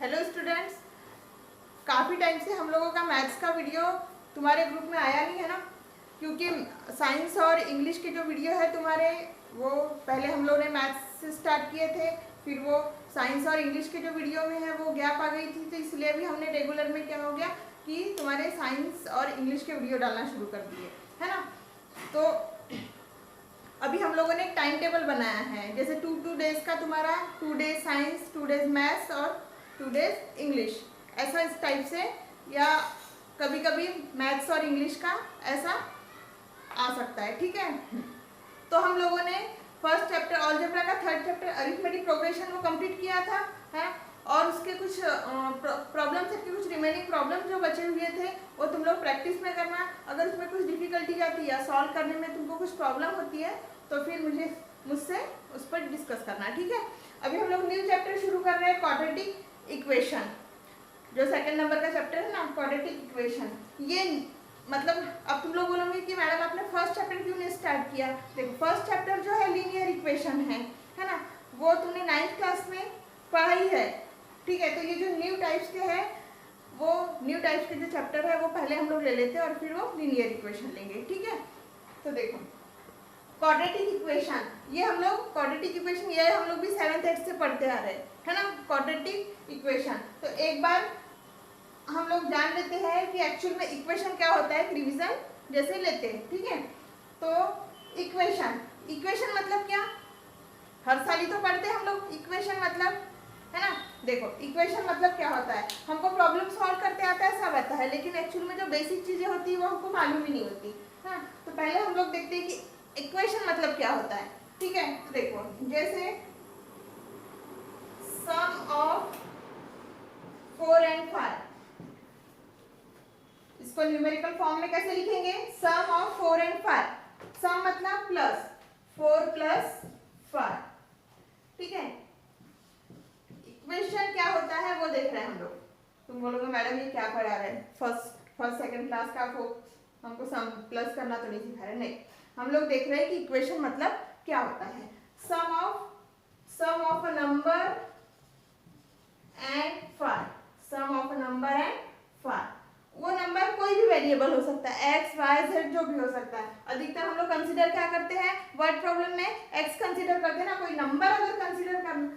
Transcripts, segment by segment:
Hello students, काफ़ी time से हम लोगों का मैथ्स का वीडियो तुम्हारे ग्रुप में आया नहीं है ना, क्योंकि साइंस और इंग्लिश के जो वीडियो है तुम्हारे, वो पहले हम लोगों ने मैथ्स से स्टार्ट किए थे, फिर वो साइंस और इंग्लिश के जो वीडियो में है वो गैप आ गई थी, तो इसलिए भी हमने रेगुलर में क्या हो गया कि तुम्हारे साइंस और इंग्लिश के वीडियो डालना शुरू कर दिए, है ना। तो अभी हम लोगों ने एक टाइम टेबल बनाया है, जैसे टू डेज का तुम्हारा 2 डेज साइंस, 2 डेज मैथ्स और 2 डेज इंग्लिश, ऐसा इस टाइप से, या कभी कभी मैथ्स और इंग्लिश का ऐसा आ सकता है, ठीक है। तो हम लोगों ने फर्स्ट चैप्टर अलजेब्रा का थर्ड चैप्टर अरिथमेटिक प्रोग्रेशन वो कंप्लीट किया था, है, और उसके कुछ प्रॉब्लम्स के कुछ रिमेनिंग प्रॉब्लम जो बचे हुए थे वो तुम लोग प्रैक्टिस में करना। अगर उसमें कुछ डिफिकल्टी आती है या सॉल्व करने में तुमको कुछ प्रॉब्लम होती है तो फिर मुझसे उस पर डिस्कस करना, ठीक है। अभी हम लोग न्यू चैप्टर शुरू कर रहे हैं, क्वाड्रेटिक इक्वेशन, जो सेकंड नंबर का चैप्टर है ना, क्वाड्रेटिक इक्वेशन। ये मतलब अब तुम लोग बोलोगे कि मैडम आपने फर्स्ट चैप्टर क्यों नहीं स्टार्ट किया। देखो, फर्स्ट चैप्टर जो है लीनियर इक्वेशन है ना, वो तुमने 9th क्लास में पढ़ा ही है, ठीक है। तो ये जो न्यू टाइप्स के है, वो न्यू टाइप्स के जो चैप्टर है वो पहले हम लोग ले लेते हैं और फिर वो लीनियर इक्वेशन लेंगे, ठीक है। तो देखो, क्वाड्रेटिक इक्वेशन, ये हम लोग क्वाड्रेटिक इक्वेशन ये हम लोग भी 7th 8th से पढ़ते आ रहे हैं, है ना, क्वाड्रेटिक इक्वेशन। तो एक बार हम लोग जान लेते हैं कि एक्चुअल में इक्वेशन क्या होता है, रिवीजन जैसे लेते हैं, ठीक है। तो इक्वेशन मतलब क्या, हर साल ही तो पढ़ते हैं हम लोग इक्वेशन मतलब, है ना। देखो, इक्वेशन मतलब क्या होता है, हमको प्रॉब्लम सॉल्व करते आता है, सब आता है, लेकिन एक्चुअल में जो बेसिक चीजें होती है वो हमको मालूम ही नहीं होती, हाँ। तो पहले हम लोग देखते हैं कि इक्वेशन मतलब क्या होता है, ठीक है। तो देखो, जैसे सम ऑफ 4 and 5, इसको न्यूमेरिकल फॉर्म में कैसे लिखेंगे, सम ऑफ 4 and 5, सम मतलब प्लस, 4 प्लस 5, ठीक है। इक्वेशन क्या होता है वो देख रहे हैं हम लोग। तुम बोलोगे मैडम ये क्या पढ़ा रहे हैं, फर्स्ट सेकंड क्लास का हमको सम प्लस करना तो नहीं सिखा रहे, नहीं, हम लोग देख रहे हैं कि इक्वेशन मतलब क्या होता है। Sum of a number and 5, sum of a number and 5, वो नंबर कोई भी वेरिएबल हो सकता है, एक्स वाई जेड जो भी हो सकता है। अधिकतर हम लोग कंसीडर क्या करते हैं, वर्ड प्रॉब्लम में एक्स कंसीडर करते हैं ना। कोई नंबर अगर कंसीडर करना,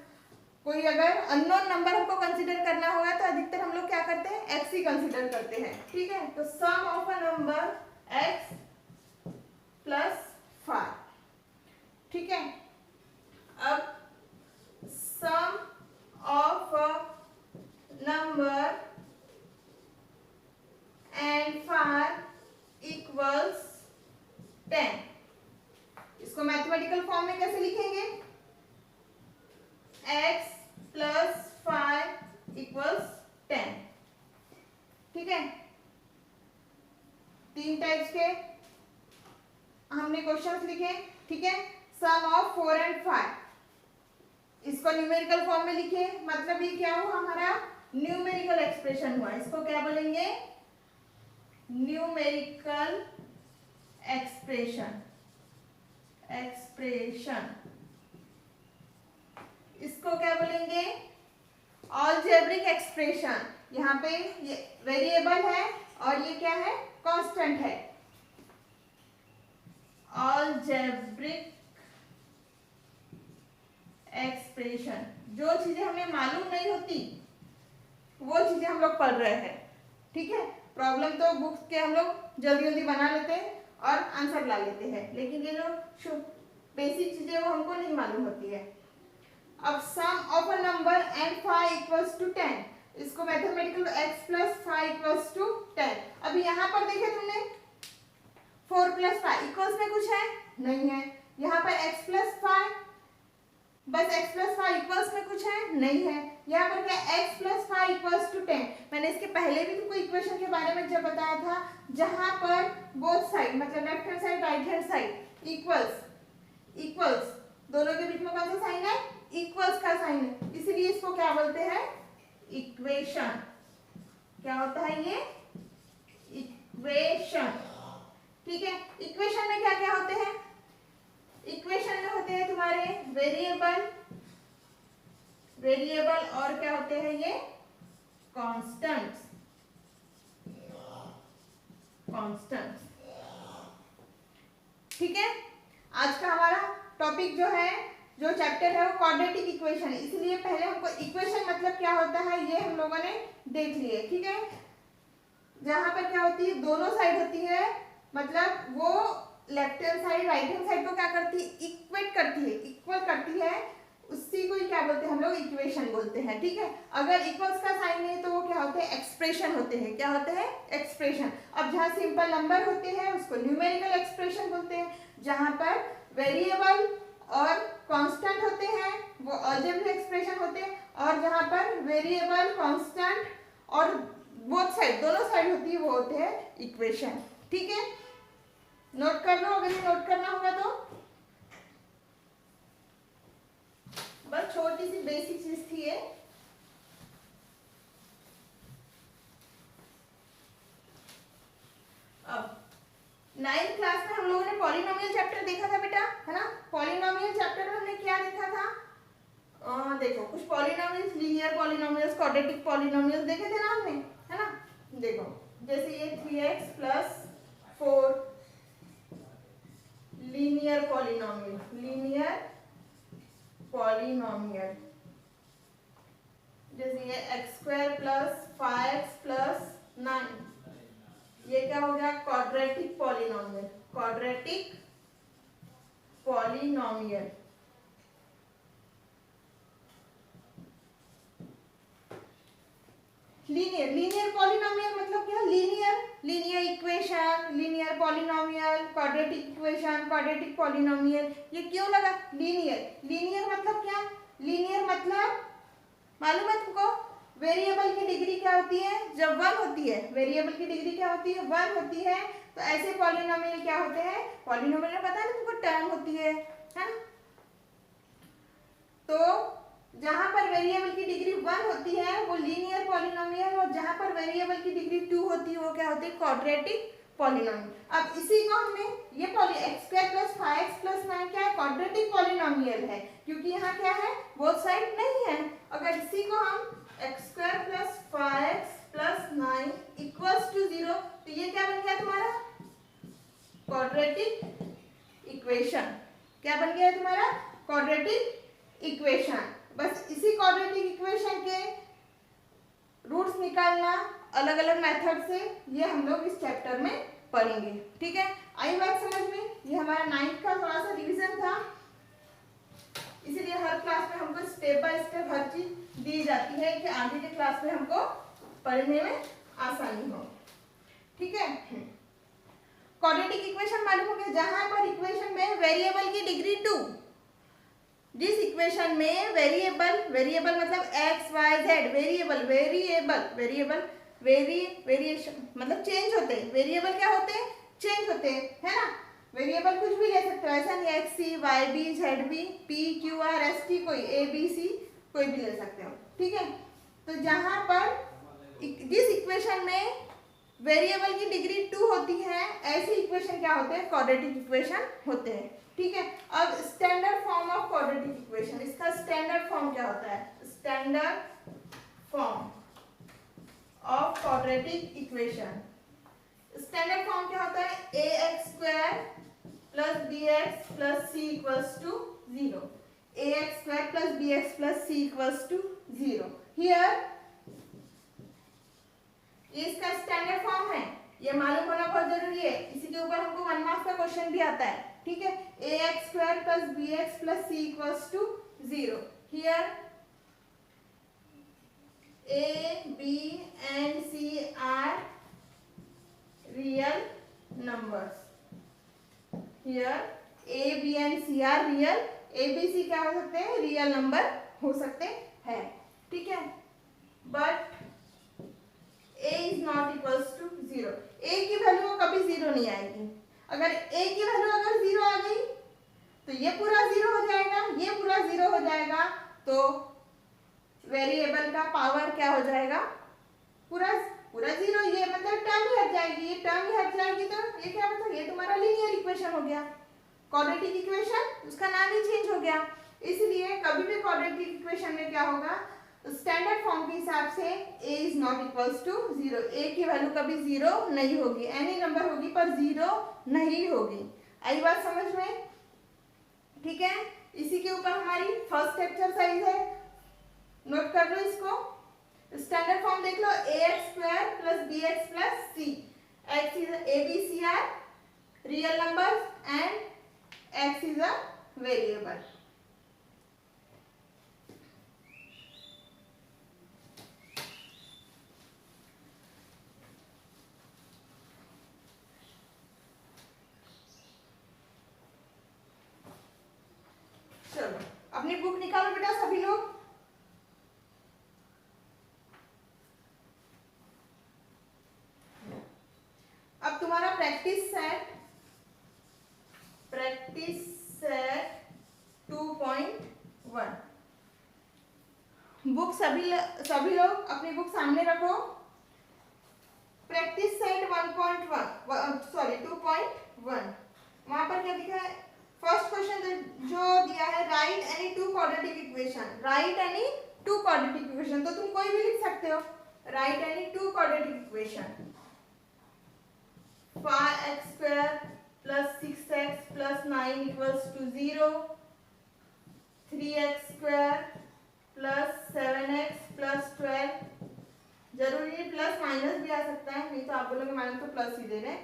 कोई अगर अननोन नंबर हमको कंसीडर करना होगा तो अधिकतर हम लोग क्या करते हैं, एक्स ही कंसीडर करते हैं, ठीक है। तो sum of a number x plus 5, ठीक है। अब sum of a number and 5 equals 10, इसको मैथमेटिकल फॉर्म में कैसे लिखेंगे, x प्लस 5 इक्वल्स 10, ठीक है। 3 टाइप्स के हमने क्वेश्चंस लिखे, ठीक है। सम ऑफ 4 and 5, इसको न्यूमेरिकल फॉर्म में लिखे, मतलब ये क्या हुआ, हमारा न्यूमेरिकल एक्सप्रेशन हुआ, इसको क्या बोलेंगे, न्यूमेरिकल एक्सप्रेशन, इसको क्या बोलेंगे, अलजेब्रिक एक्सप्रेशन। यहाँ पे ये वेरिएबल है और ये क्या है, कांस्टेंट है। अलजेब्रिक एक्सप्रेशन, जो चीजें हमें मालूम नहीं होती वो चीजें हम लोग पढ़ रहे हैं, ठीक है। प्रॉब्लम तो बुक्स के हम लोग जल्दी जल्दी बना लेते हैं और आंसर ला लेते हैं, लेकिन ये जो बेसिक चीजें वो हमको नहीं मालूम होती है। अब sum of a number and 5 equals to 10, इसको mathematical x plus 5 equals to 10। अभी यहाँ पर देखे तुमने 4 प्लस 5 इक्वल्स में कुछ है नहीं है, यहाँ पर x प्लस 5, बस x प्लस 5 इक्वल्स में कुछ है नहीं है, यहाँ पर क्या x प्लस 5 इक्वल्स टू 10। मैंने इसके पहले भी तुमको इक्वेशन के बारे में जब बताया था, जहां पर बोथ साइड मतलब left hand side right hand side equals दोनों के बीच में कौन सा साइन है, इक्वल्स का साइन है, इसीलिए इसको क्या बोलते हैं, इक्वेशन। क्या होता है ये, इक्वेशन, ठीक है। इक्वेशन में क्या क्या होते हैं, इक्वेशन में होते हैं तुम्हारे वेरिएबल और क्या होते हैं ये कॉन्स्टेंट्स, कॉन्स्टेंट्स। ठीक है, आज का हमारा टॉपिक जो है, जो चैप्टर है वो क्वाड्रेटिक इक्वेशन, इसलिए पहले हमको इक्वेशन मतलब क्या होता है ये हम लोगों ने देख लिए। ठीक है, जहां पर क्या होती है, दोनों साइड होती है, मतलब वो left hand side right hand side को क्या करती है, इक्वेट करती है, इक्वल करती है, उसी को ही क्या बोलते हैं हम लोग, इक्वेशन बोलते हैं। ठीक है, अगर इक्वल्स का साइन नहीं तो वो क्या होते हैं, एक्सप्रेशन होते हैं। क्या होते हैं, एक्सप्रेशन। अब जहाँ सिंपल नंबर होते हैं उसको न्यूमेरिकल एक्सप्रेशन बोलते हैं, जहाँ पर वेरिएबल और कांस्टेंट होते हैं वो अलजेब्रिक एक्सप्रेशन होते हैं, और जहाँ पर वेरिएबल कांस्टेंट और बोथ साइड, दोनों साइड होती है वो होते हैं इक्वेशन। ठीक है, नोट कर लो अगर ये नोट करना होगा तो। बस छोटी सी बेसिक चीज थी ये। अब 9th क्लास में हम लोगों ने पॉलिनोमियल चैप्टर देखा था बेटा, है ना। पॉलिनोमियल चैप्टर में हमने क्या देखा था, देखो कुछ polynomials, linear polynomials, quadratic polynomials देखे थे ना हमने, है ना। देखो जैसे ये 3x + 4 linear polynomial, linear polynomial. जैसे ये x² + 5x + 9, ये क्या हो गया, quadratic polynomial, quadratic polynomial. Linear, linear polynomial मतलब क्या, linear, linear equation, linear polynomial, quadratic equation, quadratic polynomial. ये क्यों लगा लीनियर, लीनियर मतलब क्या, लीनियर मतलब मालूम है तुमको, वेरिएबल की डिग्री क्या होती है, जब 1 होती है, वेरिएबल की डिग्री क्या होती है, 1 होती है, तो ऐसे पॉलिनोमियल क्या होते हैं, पॉलिनोमियल में पता है तुमको टर्म होती है ना। तो जहां पर वेरिएबल की डिग्री 1 होती है वो लीनियर पॉलिनोमियल, और जहां पर वेरिएबल की डिग्री 2 होती है वो क्या होती है, क्वाड्रेटिक पॉलिनोमियल। अब इसी को हमने, ये x² + 5x + 9 क्या है, क्वाड्रेटिक पॉलिनोमियल है, क्योंकि यहाँ क्या है, बोथ साइड नहीं है। अगर इसी को हम x² + 5x + 9 = 0, तो ये क्या बन गया तुम्हारा, क्वाड्रेटिक इक्वेशन। क्या बन गया तुम्हारा, क्वाड्रेटिक इक्वेशन। बस इसी क्वाड्रेटिक इक्वेशन के रूट्स निकालना अलग अलग मेथड से, ये हम लोग इस चैप्टर में पढ़ेंगे। ठीक है, आई बात समझ में। ये हमारा 9th का थोड़ा सा रिवीजन था, इसीलिए हर क्लास में हमको स्टेप बाय स्टेप हर चीज दी जाती है कि आगे के क्लास में हमको पढ़ने में आसानी हो। ठीक है, क्वाड्रेटिक इक्वेशन मालूम हो गया, जहां पर इक्वेशन में वेरिएबल की डिग्री 2, जिस इक्वेशन में वेरिएबल, वेरिएबल मतलब x y z, variable, variable, variable variation मतलब चेंज होते हैं, वेरिएबल क्या होते हैं, चेंज होते हैं, है ना। वेरिएबल कुछ भी ले सकते हो, ऐसा नहीं x c y b z b p q r s t, कोई a b c कोई भी ले सकते हो। ठीक है, तो जहां पर जिस इक्वेशन में वेरिएबल की डिग्री 2 होती है, ऐसी इक्वेशन क्या होते हैं, क्वाड्रेटिक इक्वेशन होते हैं। ठीक है, अब standard form of quadratic equation, इसका स्टैंडर्ड फॉर्म क्या होता है, standard form of quadratic equation. Standard form क्या होता है, ax² + bx + c = 0, ax² + bx + c = 0। Here ये इसका स्टैंडर्ड फॉर्म है, ये मालूम होना बहुत जरूरी है, इसी के ऊपर हमको 1 मार्क्स का क्वेश्चन भी आता है। ठीक है, ax² + bx + c = 0। Here a b and c are real numbers। Here a b and c are real, a b c क्या हो सकते हैं, रियल नंबर हो सकते हैं। ठीक है, but a is not equals to 0, a की वैल्यू कभी 0 नहीं आएगी। अगर a की वैल्यू अगर 0 आ गई तो ये पूरा 0 हो जाएगा, ये पूरा 0 हो जाएगा, तो वेरिएबल का पावर क्या हो जाएगा, पूरा पूरा 0, ये मतलब टर्म ही हट जाएगी, ये टर्म ही हट जाएगी, तो ये क्या मतलब, ये तुम्हारा लीनियर इक्वेशन हो गया, क्वाड्रेटिक इक्वेशन, उसका नाम ही चेंज हो गया। इसलिए कभी भी क्वाड्रेटिक इक्वेशन में क्या होगा, स्टैंडर्ड फॉर्म के हिसाब से a is not equals to 0, a की वैल्यू कभी 0 नहीं होगी, एनी नंबर होगी पर 0 नहीं होगी। आई बात समझ में? ठीक है, इसी के ऊपर हमारी फर्स्ट एक्सरसाइज है, नोट कर लो इसको। स्टैंडर्ड फॉर्म देख लो, ax² + bx + c, x is a b c are real numbers and x is a variable. चलो अपनी बुक निकालो बेटा सभी लोग। अब तुम्हारा प्रैक्टिस सेट 2.1 बुक सभी लोग अपनी बुक सामने रखो। प्रैक्टिस सेट 1.1 सॉरी 2.1 वहां पर क्या दिखा है? फर्स्ट क्वेश्चन जो दिया है, right any two quadratic equation. Right any two quadratic equation, तो तुम कोई भी लिख सकते हो। Right any two quadratic equation, 5x² + 6x + 9 = 0, 3x² + 7x + 12, जरूरी नहीं प्लस माइनस भी आ सकता है, नहीं तो आप बोलोगे मैडम तो प्लस ही दे रहे,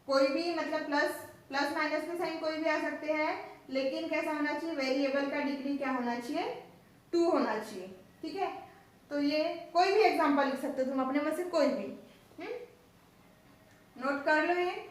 कोई भी मतलब प्लस माइनस के साइन कोई भी आ सकते हैं, लेकिन कैसा होना चाहिए? वेरिएबल का डिग्री क्या होना चाहिए? 2 होना चाहिए। ठीक है, तो ये कोई भी एग्जांपल लिख सकते हो तुम अपने में से कोई भी। नोट कर लो ये।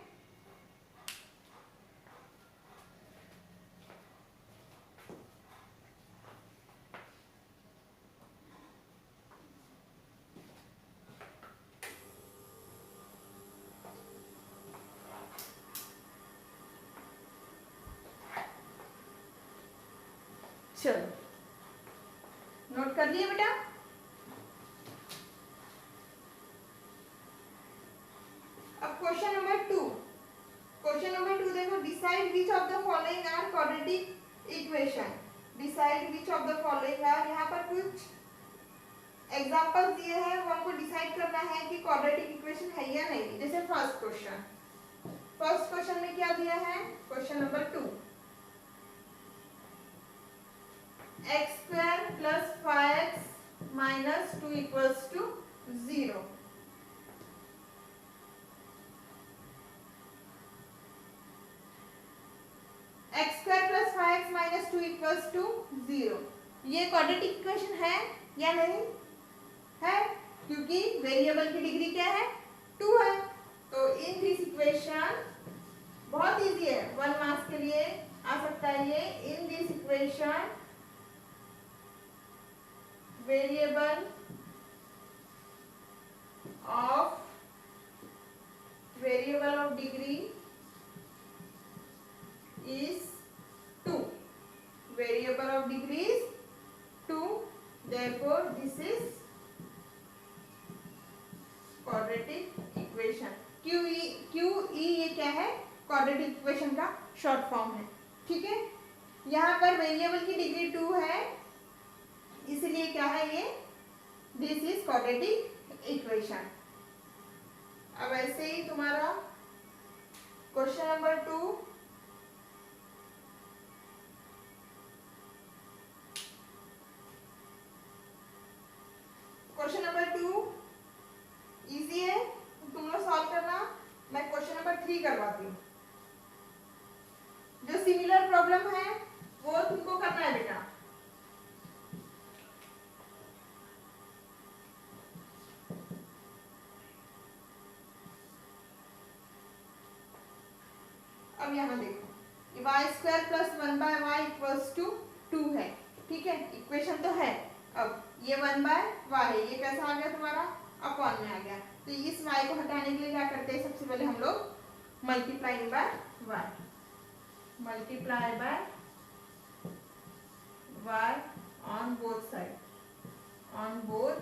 चलो नोट कर दिए बेटा? अब क्वेश्चन नंबर 2, देखो, decide which of the following are quadratic equation. Decide which of the following are, यहाँ पर कुछ एग्जांपल दिए हैं, वो हमको डिसाइड करना है कि क्वाड्रेटिक इक्वेशन है या नहीं। जैसे फर्स्ट क्वेश्चन में क्या दिया है? Question number 2, x² + 5x - 2 = 0। x² + 5x - 2 = 0, ये क्वाड्रेटिक इक्वेशन है या नहीं है? क्योंकि वेरिएबल की डिग्री क्या है? 2 है। तो इन दिस इक्वेशन, बहुत इजी है, 1 मार्क्स के लिए आ सकता है ये। In this equation variable of degree is 2. Variable of degree is 2. Therefore, this is quadratic equation. QE ये क्या है? क्वाड्रेटिक इक्वेशन का शॉर्ट फॉर्म है। ठीक है, यहाँ पर वेरिएबल की डिग्री 2 है, इसलिए क्या है ये? This is quadratic equation. अब ऐसे ही तुम्हारा question number 2, question number 2 easy है, तुम लोग सॉल्व करना। मैं क्वेश्चन नंबर 3 करवाती हूँ। जो सिमिलर प्रॉब्लम है वो तुमको करना है बेटा। अब यहाँ देखो, y² + 1/y = 2 है। ठीक है, इक्वेशन तो है। अब ये 1/y है, ये कैसा आ गया तुम्हारा? अपॉन में आ गया। तो इस y को हटाने के लिए क्या करते हैं? सबसे पहले हम लोग multiplying by y, multiply by y on both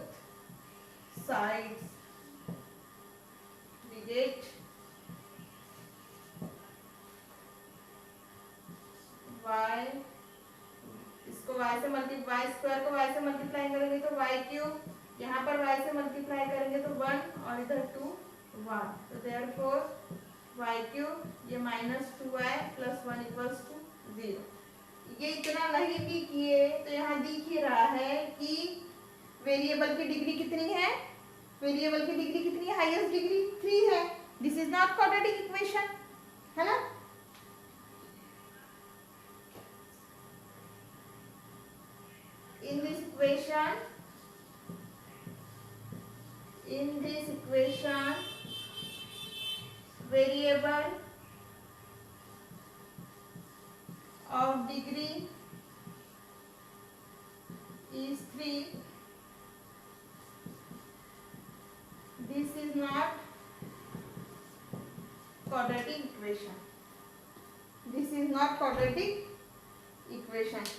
sides we get y, इसको वाई स्क्वायर को वाई से मल्टीप्लाई करेंगे तो वाई क्यूब, यहाँ पर वाई से मल्टीप्लाई करेंगे तो 1 और इधर 2 1, तो देयरफॉर वाई क्यूब ये -2y + 1 = 0। ये इतना नहीं भी किए तो यहाँ दिख ही रहा है कि वेरिएबल की डिग्री कितनी है, वेरिएबल की डिग्री कितनी है, हाईएस्ट डिग्री 3 है। This is not quadratic equation, है ना। in this equation variable of degree is 3. This is not quadratic equation. This is not quadratic equation.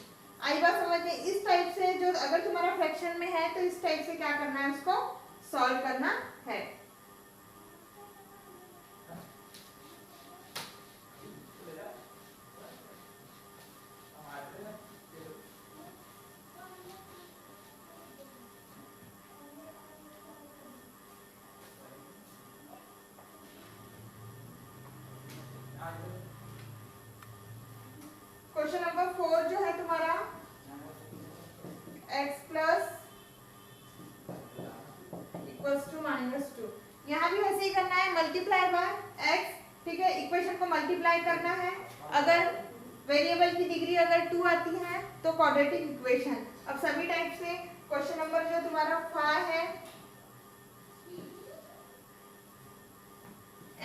आई बात समझ में। इस टाइप से जो अगर तुम्हारा फ्रैक्शन में है तो इस टाइप से क्या करना है, उसको सॉल्व करना है। क्वेश्चन नंबर 4 जो है तुम्हारा x + = -2। यहाँ भी वैसे ही करना है, मल्टीप्लाई बाय x, ठीक है। इक्वेशन को मल्टीप्लाई करना है। अगर वेरिएबल की डिग्री अगर 2 आती है तो क्वाड्रेटिक इक्वेशन। अब सभी टाइप से क्वेश्चन नंबर जो तुम्हारा 5 है,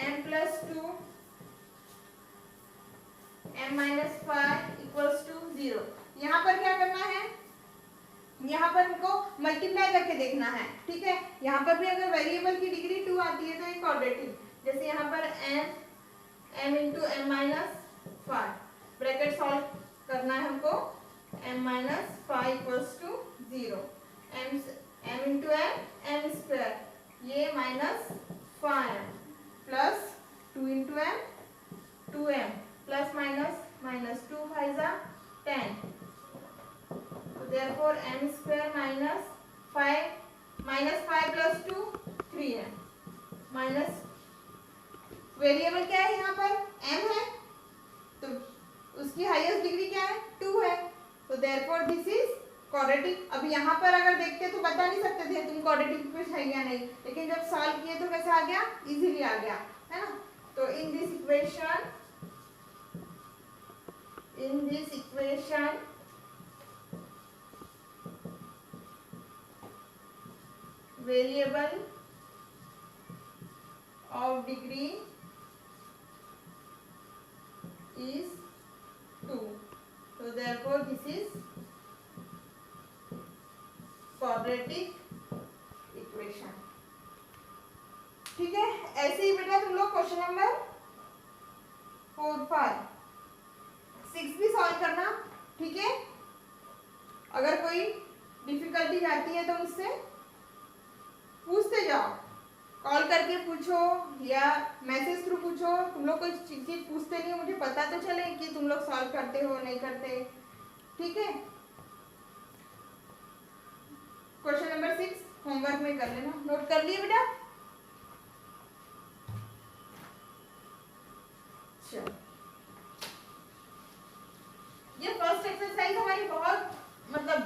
m + 2 m - 5 = 0। यहाँ पर क्या करना है, यहाँ पर इनको मल्टीप्लाई करके देखना है, ठीक है। यहाँ पर भी अगर वेरिएबल की डिग्री 2 आती है तो ये क्वाड्रेटिक, जैसे यहाँ पर m × m - 5 ब्रैकेट सॉल्व करना है हमको, m - 5 = 0, m × m m², ये -5 plus 2 × m 2m plus minus 2 × 5 = 10, therefore m² - 5 + 2 3m minus variable क्या है यहाँ पर m है तो उसकी हाईएस्ट डिग्री क्या है 2 है, तो therefore दिस इज क्वाड्रेटिक। अब यहाँ पर अगर देखते तो बता नहीं सकते थे तुम क्वाड्रेटिक इक्वेशन है या नहीं, लेकिन जब सॉल्व किए तो कैसे आ गया, इजीली आ गया, है ना। तो in this equation variable of degree is 2, so therefore this is quadratic equation। ठीक है, ऐसे ही बेटा तुम लोग क्वेश्चन नंबर 4 5 6 भी सॉल्व करना, ठीक है। अगर कोई डिफिकल्टी आती है तो मुझसे पूछते जाओ, कॉल करके पूछो या मैसेज थ्रू पूछो। तुम लोग कोई चीज पूछते नहीं हो, मुझे पता तो चले कि तुम लोग सॉल्व करते हो नहीं करते, ठीक है। क्वेश्चन नंबर 6 होमवर्क में कर लेना, नोट कर लिए बेटा। चलो, ये फर्स्ट एक्सरसाइज हमारी बहुत मतलब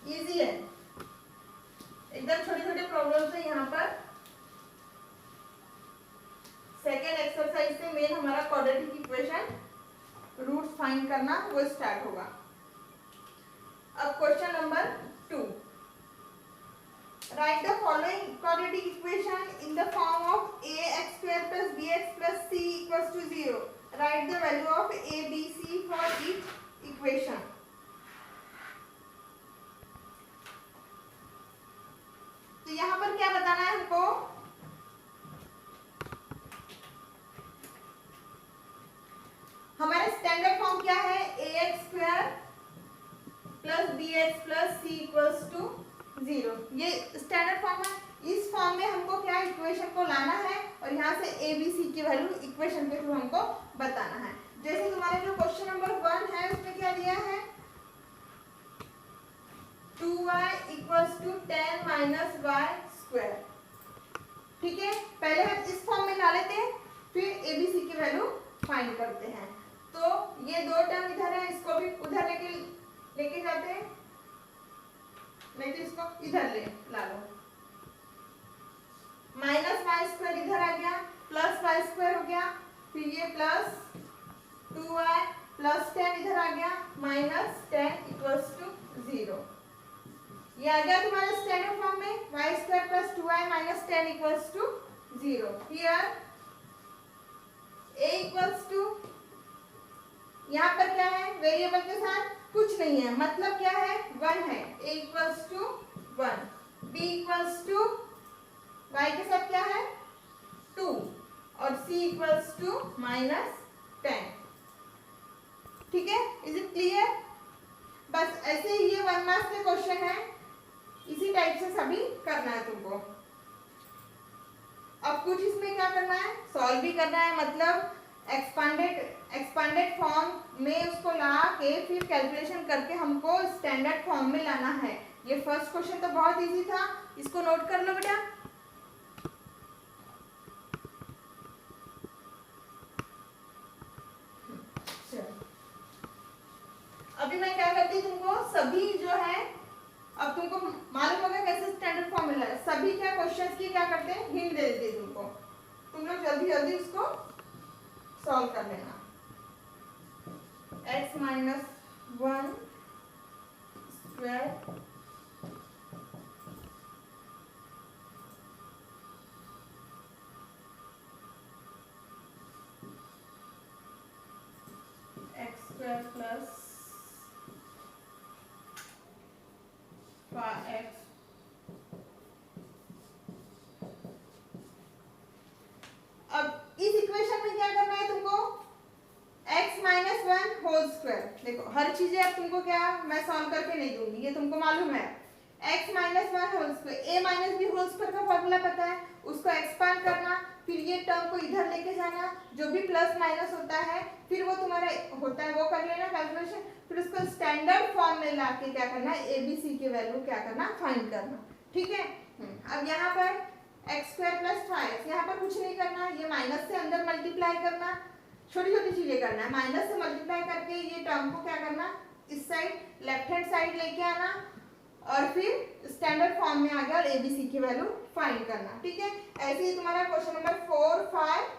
इजी है, एकदम छोटे छोटे प्रॉब्लम्स है यहाँ पर। सेकेंड एक्सरसाइज से मेन हमारा क्वाड्रेटिक इक्वेशन रूट्स फाइंड करना वो स्टार्ट होगा। अब question number 2, right the following quadratic equation in the form of ax² + bx + c = 0। Right the value of a b c for each equation. तो यहाँ पर क्या बताना है हमको, हमारा स्टैंडर्ड फॉर्म क्या है, ax² + bx + c = 0। ये स्टैंडर्ड फॉर्म है। इस फॉर्म में हमको क्या इक्वेशन को लाना है और यहाँ से a b c की वैल्यू इक्वेशन के थ्रू हमको बताना है। जैसे तुम्हारे जो क्वेश्चन नंबर 1 है उसमें क्या दिया है, लेके जाते हैं, नहीं तो इसको इधर ला लो। माइनस वाई स्क्वायर इधर आ गया, प्लस वाई स्क्वायर हो गया, फिर ये प्लस 2y प्लस 10 इधर आ गया, माइनस 10 इक्वल्स टू 0। ये आ गया तुम्हारे स्टैंडर्ड फॉर्म में, y square plus 2y minus 10 equals to 0। Here a equals to, यहाँ पर क्या है, वेरिएबल के साथ कुछ नहीं है, मतलब क्या है, 1 है। a equals to 1, b equals to y के साथ क्या है 2 और c इक्वल्स टू माइनस 10। ठीक है, इज इट क्लियर? बस ऐसे ही ये 1 मार्क्स के क्वेश्चन है, इसी टाइप से सभी करना है तुमको। अब कुछ इसमें क्या करना है, सॉल्व भी करना है, मतलब एक्सपांडेड फॉर्म में उसको ला के फिर कैलकुलेशन करके हमको स्टैंडर्ड फॉर्म में लाना है। ये फर्स्ट क्वेश्चन तो बहुत इजी था, इसको नोट कर लो बेटा। अभी मैं क्या करती तुमको सभी जो है, अब तुमको मालूम होगा कैसे स्टैंडर्ड फॉर्म मिला है, सभी क्या क्वेश्चंस की क्या करते हैं, हिंट दे देते हैं तुमको, तुम लोग जल्दी जल्दी उसको सॉल्व कर लेना। x minus 1 square x square plus 5x, अब इस इक्वेशन में क्या करना है तुमको, x माइनस 1 होल स्क्वायर। देखो हर चीजें अब तुमको क्या मैं सॉल्व करके नहीं दूंगी, ये तुमको मालूम है। x minus 1 whole square, a minus b whole square का फॉर्मूला पता है, उसको एक्सपांड करना, फिर ये टर्म को इधर लेके जाना, जो भी प्लस माइनस होता है फिर वो तुम्हारा होता है वो कर लेना कैलकुलेशन, फिर उसको स्टैंडर्ड फॉर्म में लाके क्या करना है, ए बी सी के वैल्यू क्या करना, फाइंड करना। ठीक है, अब यहाँ पर एक्स स्क्वायर प्लस 5x, यहाँ पर कुछ नहीं करना, ये माइनस से अंदर मल्टीप्लाई करना, छोटी छोटी चीजें करना है, माइनस से मल्टीप्लाई करके ये टर्म को क्या करना, इस साइड लेफ्ट हैंड साइड लेके आना और फिर स्टैंडर्ड फॉर्म में आ गया और एबीसी की वैल्यू फाइंड करना। ठीक है, ऐसे ही तुम्हारा क्वेश्चन नंबर 4, 5,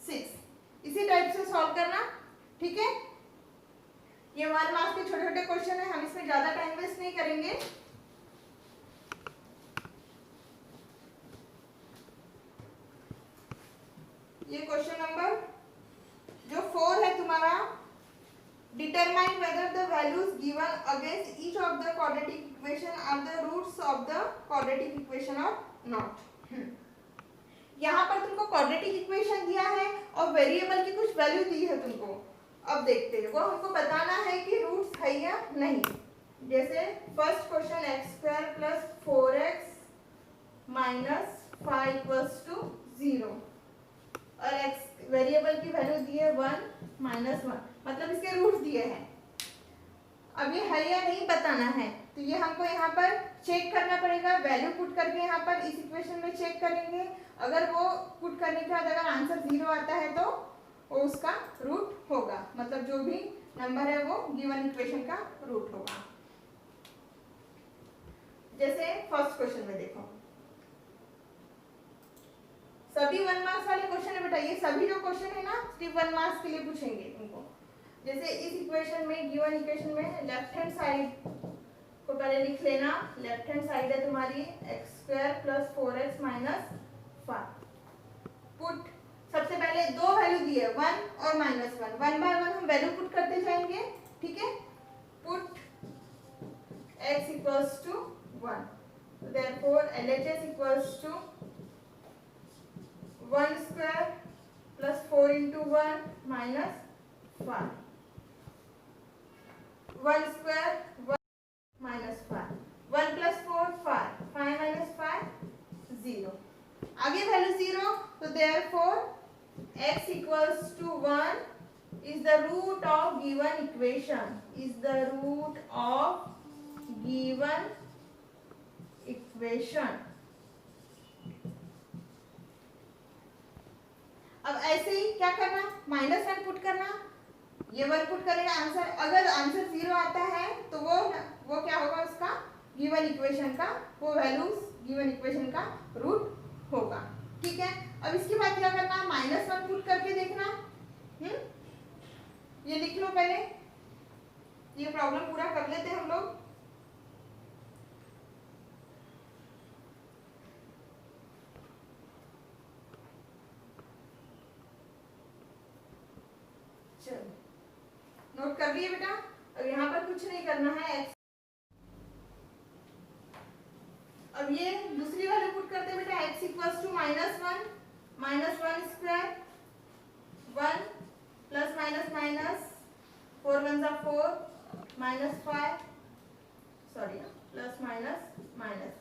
6 इसी टाइप से सॉल्व करना। ठीक है, ये 1 मार्क्स के छोटे छोटे क्वेश्चन है, हम इसमें ज्यादा टाइम वेस्ट नहीं करेंगे। ये क्वेश्चन नंबर जो 4 है तुम्हारा, determine whether the values given against each of the quadratic equation are the roots of the quadratic equation or not। यहाँ पर तुमको quadratic equation दिया है और वेरिएबल की कुछ वैल्यू दी है तुमको, अब देखते हैं वो हमको बताना है कि रूट्स है या नहीं। जैसे first question x square plus 4x minus 5 equals to 0 और x वेरिएबल की वैल्यू दी है 1 माइनस 1, मतलब इसके रूट दिए हैं। अब ये है या नहीं बताना है, तो ये हमको यहाँ पर चेक करना पड़ेगा, वैल्यू पुट करके यहाँ पर इस इक्वेशन में चेक करेंगे, अगर वो पुट करने के बाद अगर आंसर 0 आता है तो वो उसका रूट होगा, मतलब जो भी नंबर है वो गिवन इक्वेशन का रूट होगा। जैसे फर्स्ट क्वेश्चन में देखो, सभी 1 मार्क्स वाले क्वेश्चन है बेटा, ये सभी जो क्वेश्चन है ना सिर्फ 1 मार्क्स के लिए पूछेंगे तुमको। जैसे इस इक्वेशन में, गिवन इक्वेशन में लेफ्ट हैंड साइड को पहले लिख लेना, लेफ्ट हैंड साइड है तुम्हारी x square plus 4x minus 5। Put, सबसे पहले दो वैल्यू दी है 1 और माइनस 1, 1 बाय 1 हम वैल्यू पुट करते जाएंगे। ठीक है, put x equals to 1, therefore LHS equals to 1 square plus 4 into 1 minus 5, 1 square 1 minus 5, 1 plus 4 5, 5 minus 5 0, आगे वैल्यू 0, तो therefore x equals to 1 is the root of given equation, is the root of given equation. अब ऐसे ही क्या करना, -1 put करना, ये work put करेगा आंसर, अगर आंसर 0 आता है तो वो क्या होगा, उसका गिवन इक्वेशन का वो वैल्यूज गिवन इक्वेशन का रूट होगा। ठीक है, अब इसके बाद क्या करना, -1 पुट करके देखना। ये लिख लो पहले, ये प्रॉब्लम पूरा कर लेते हैं हम लोग। चलो नोट कर लिए बेटा, अब यहाँ पर कुछ नहीं करना है। x, अब ये दूसरी वाली पुट करते हैं बेटा, x equals to -1 -1 square 1 plus minus minus 4 1 जा 4 -5 सॉरी प्लस माइनस माइनस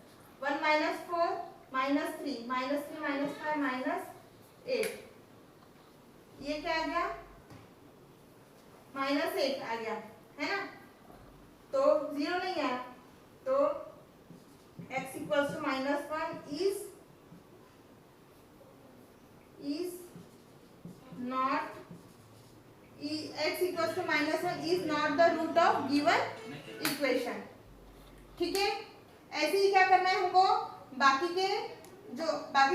1 -4 -3 -3 -5 -8, ये क्या आ गया, -8 आ गया है ना, तो 0 नहीं आया, तो x equals to -1 is not x equals to -1 is not the root of given equation। ठीक है, ऐसे ही क्या करना है हमको, बाकी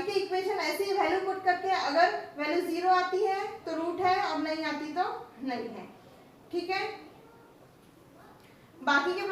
के इक्वेशन ऐसे ही वैल्यू पुट करके, अगर वैल्यू 0 आती है तो रूट है और नहीं आती तो नहीं है। ठीक है, बाकी के